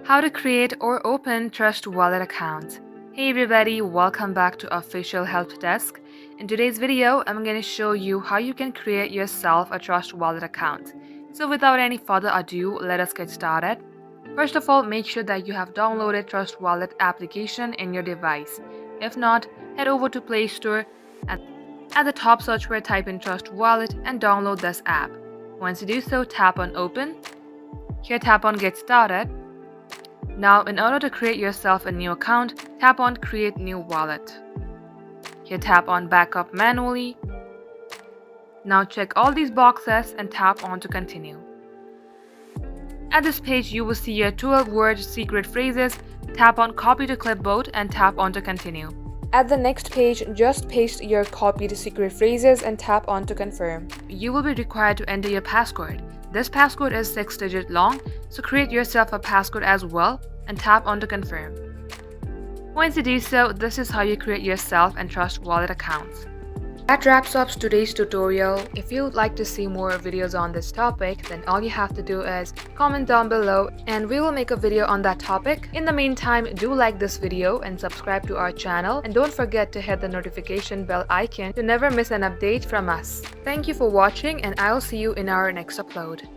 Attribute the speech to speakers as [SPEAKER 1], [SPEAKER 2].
[SPEAKER 1] How to create or open Trust Wallet account. Hey everybody, welcome back to Official Help Desk. In today's video, I'm going to show you how you can create yourself a Trust Wallet account. So without any further ado, let us get started. First of all, make sure that you have downloaded Trust Wallet application in your device. If not, head over to Play Store and at the top search bar type in Trust Wallet and download this app. Once you do so, tap on Open. Here tap on Get Started. Now, in order to create yourself a new account, tap on Create New Wallet. Here tap on Backup manually. Now check all these boxes and tap on to continue. At this page, you will see your 12-word secret phrases. Tap on Copy to Clipboard and tap on to continue. At the next page, just paste your copied secret phrases and tap on to confirm. You will be required to enter your passcode. This passcode is 6-digit long, so create yourself a passcode as well and tap on to confirm. Once you do so, this is how you create yourself and Trust Wallet accounts. That wraps up today's tutorial. If you would like to see more videos on this topic, then all you have to do is comment down below and we will make a video on that topic. In the meantime, do like this video and subscribe to our channel, and don't forget to hit the notification bell icon to never miss an update from us. Thank you for watching, and I'll see you in our next upload.